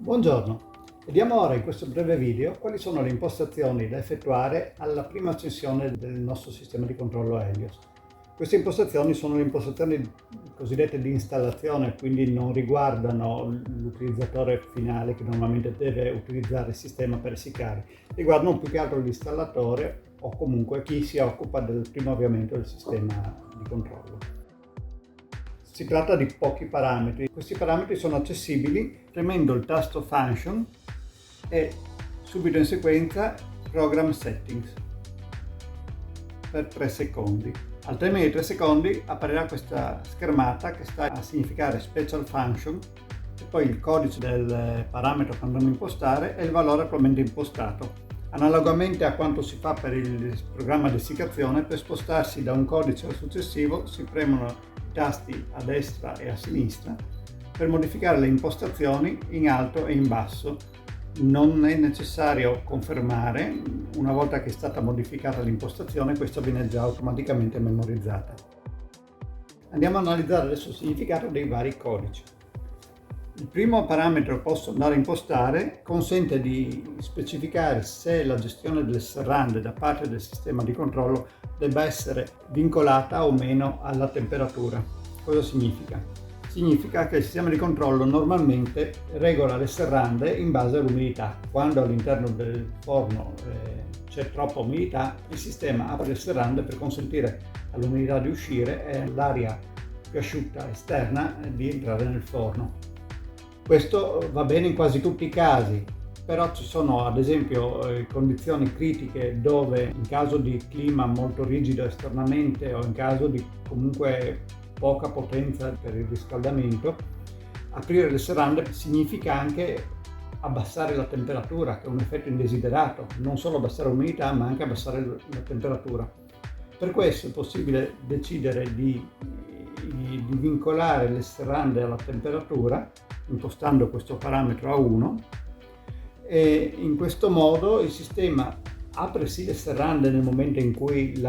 Buongiorno, vediamo ora in questo breve video quali sono le impostazioni da effettuare alla prima accensione del nostro sistema di controllo Helios. Queste impostazioni sono le impostazioni cosiddette di installazione, quindi non riguardano l'utilizzatore finale che normalmente deve utilizzare il sistema per essicare, riguardano più che altro l'installatore o comunque chi si occupa del primo avviamento del sistema di controllo. Si tratta di pochi parametri. Questi parametri sono accessibili premendo il tasto Function e subito in sequenza Program Settings per 3 secondi. Al termine di 3 secondi apparirà questa schermata che sta a significare Special Function e poi il codice del parametro che andremo a impostare e il valore attualmente impostato. Analogamente a quanto si fa per il programma di essiccazione, per spostarsi da un codice al successivo si premono tasti a destra e a sinistra per modificare le impostazioni in alto e in basso. Non è necessario confermare, una volta che è stata modificata l'impostazione, questa viene già automaticamente memorizzata. Andiamo a analizzare adesso il significato dei vari codici. Il primo parametro che posso andare a impostare consente di specificare se la gestione delle serrande da parte del sistema di controllo debba essere vincolata o meno alla temperatura. Cosa significa? Significa che il sistema di controllo normalmente regola le serrande in base all'umidità. Quando all'interno del forno c'è troppa umidità, il sistema apre le serrande per consentire all'umidità di uscire e all'aria più asciutta esterna di entrare nel forno. Questo va bene in quasi tutti i casi, però ci sono ad esempio condizioni critiche dove in caso di clima molto rigido esternamente o in caso di comunque poca potenza per il riscaldamento, aprire le serrande significa anche abbassare la temperatura, che è un effetto indesiderato, non solo abbassare l'umidità ma anche abbassare la temperatura. Per questo è possibile decidere di vincolare le serrande alla temperatura impostando questo parametro a 1 e in questo modo il sistema apre sì le serrande nel momento in cui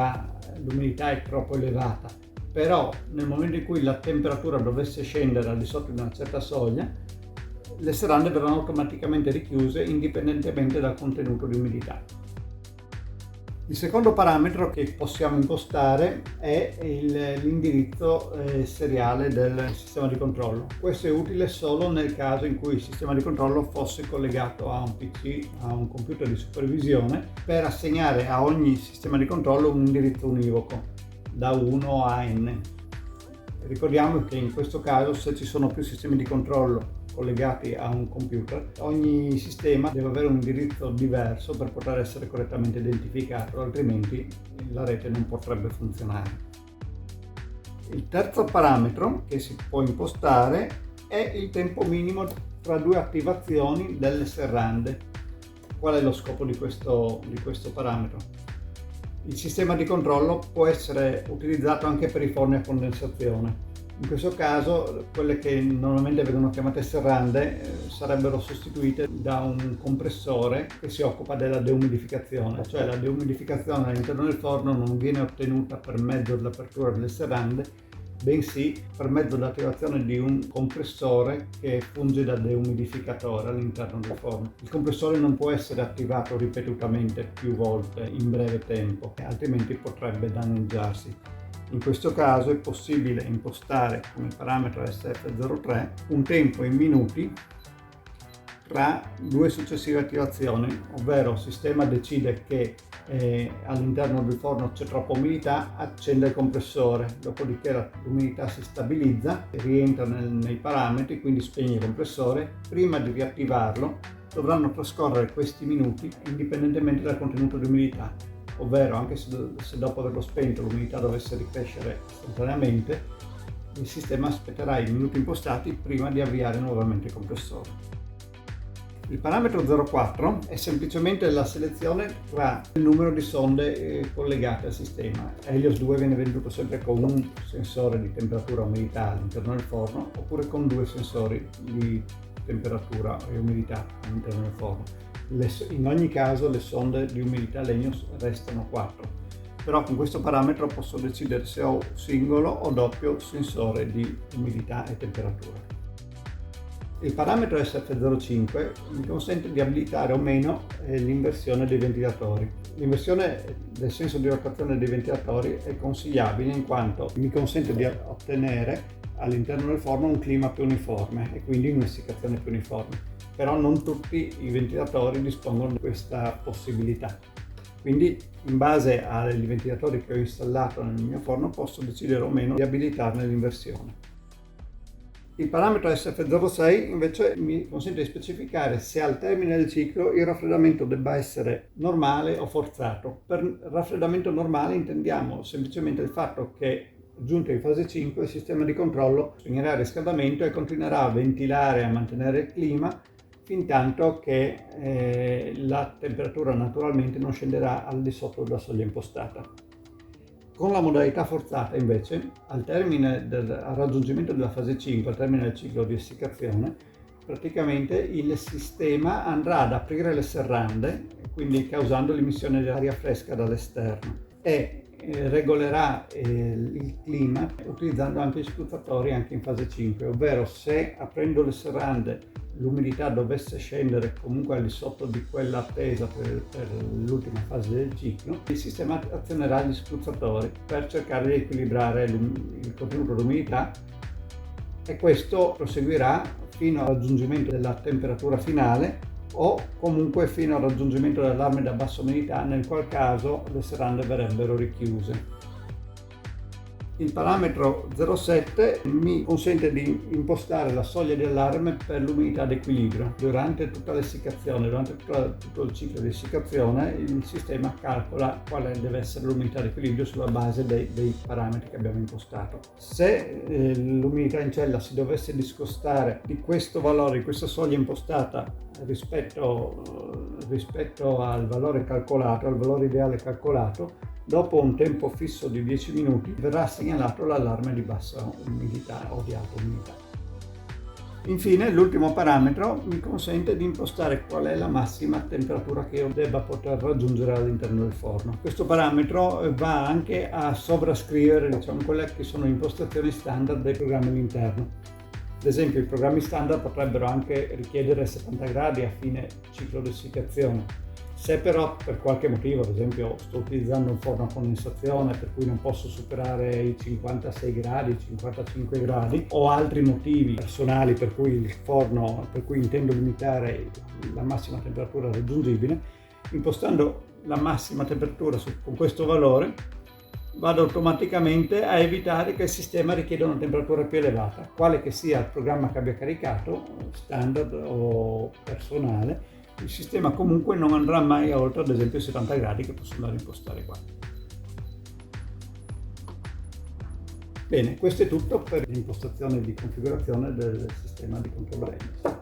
l'umidità è troppo elevata, però nel momento in cui la temperatura dovesse scendere al di sotto di una certa soglia, le serrande verranno automaticamente richiuse indipendentemente dal contenuto di umidità. Il secondo parametro che possiamo impostare è l'indirizzo seriale del sistema di controllo. Questo è utile solo nel caso in cui il sistema di controllo fosse collegato a un PC, a un computer di supervisione, per assegnare a ogni sistema di controllo un indirizzo univoco, da 1 a n. Ricordiamo che in questo caso, se ci sono più sistemi di controllo collegati a un computer, ogni sistema deve avere un indirizzo diverso per poter essere correttamente identificato, altrimenti la rete non potrebbe funzionare. Il terzo parametro che si può impostare è il tempo minimo tra due attivazioni delle serrande. Qual è lo scopo di questo parametro? Il sistema di controllo può essere utilizzato anche per i forni a condensazione. In questo caso quelle che normalmente vengono chiamate serrande sarebbero sostituite da un compressore che si occupa della deumidificazione, cioè la deumidificazione all'interno del forno non viene ottenuta per mezzo dell'apertura delle serrande, bensì per mezzo dell'attivazione di un compressore che funge da deumidificatore all'interno del forno. Il compressore non può essere attivato ripetutamente più volte in breve tempo, altrimenti potrebbe danneggiarsi. In questo caso è possibile impostare come parametro SF03 un tempo in minuti tra due successive attivazioni, ovvero il sistema decide che all'interno del forno c'è troppa umidità, accende il compressore, dopodiché l'umidità si stabilizza, rientra nei parametri, quindi spegne il compressore. Prima di riattivarlo dovranno trascorrere questi minuti indipendentemente dal contenuto di umidità, ovvero anche se dopo averlo spento l'umidità dovesse ricrescere istantaneamente, il sistema aspetterà i minuti impostati prima di avviare nuovamente il compressore. Il parametro 04 è semplicemente la selezione tra il numero di sonde collegate al sistema. Helios 2 viene venduto sempre con un sensore di temperatura e umidità all'interno del forno, oppure con 2 sensori di temperatura e umidità all'interno del forno. In ogni caso le sonde di umidità legno restano 4, però con questo parametro posso decidere se ho singolo o doppio sensore di umidità e temperatura. Il parametro SF05 mi consente di abilitare o meno l'inversione dei ventilatori. L'inversione del senso di rotazione dei ventilatori è consigliabile in quanto mi consente di ottenere all'interno del forno un clima più uniforme e quindi un'essiccazione più uniforme. Però non tutti i ventilatori dispongono di questa possibilità. Quindi in base ai ventilatori che ho installato nel mio forno posso decidere o meno di abilitarne l'inversione. Il parametro SF06 invece mi consente di specificare se al termine del ciclo il raffreddamento debba essere normale o forzato. Per raffreddamento normale intendiamo semplicemente il fatto che giunto in fase 5 il sistema di controllo spegnerà il riscaldamento e continuerà a ventilare e a mantenere il clima fin tanto che la temperatura naturalmente non scenderà al di sotto della soglia impostata. Con la modalità forzata invece, al raggiungimento della fase 5, al termine del ciclo di essiccazione, praticamente il sistema andrà ad aprire le serrande, quindi causando l'emissione di aria fresca dall'esterno, e regolerà il clima utilizzando anche gli spruzzatori anche in fase 5, ovvero se aprendo le serrande l'umidità dovesse scendere comunque al di sotto di quella attesa per l'ultima fase del ciclo, il sistema azionerà gli spruzzatori per cercare di equilibrare il contenuto d'umidità e questo proseguirà fino al raggiungimento della temperatura finale o comunque fino al raggiungimento dell'allarme da bassa umidità, nel qual caso le serrande verrebbero richiuse. Il parametro 07 mi consente di impostare la soglia di allarme per l'umidità d'equilibrio. Durante tutta l'essiccazione, durante tutto il ciclo di essiccazione, il sistema calcola quale deve essere l'umidità d'equilibrio sulla base dei parametri che abbiamo impostato. Se l'umidità in cella si dovesse discostare di questo valore, di questa soglia impostata rispetto al valore calcolato, al valore ideale calcolato, dopo un tempo fisso di 10 minuti verrà segnalato l'allarme di bassa umidità o di alta umidità. Infine, l'ultimo parametro mi consente di impostare qual è la massima temperatura che io debba poter raggiungere all'interno del forno. Questo parametro va anche a sovrascrivere, quelle che sono le impostazioni standard dei programmi all'interno. Ad esempio, i programmi standard potrebbero anche richiedere 70 gradi a fine ciclo di essiccazione. Se però per qualche motivo, ad esempio sto utilizzando un forno a condensazione per cui non posso superare i 56 gradi, i 55 gradi, o altri motivi personali per cui intendo limitare la massima temperatura raggiungibile, impostando la massima temperatura con questo valore vado automaticamente a evitare che il sistema richieda una temperatura più elevata, quale che sia il programma che abbia caricato, standard o personale. Il sistema comunque non andrà mai oltre ad esempio i 70 gradi che posso andare a impostare qua. Bene, questo è tutto per l'impostazione di configurazione del sistema di controllo Helios.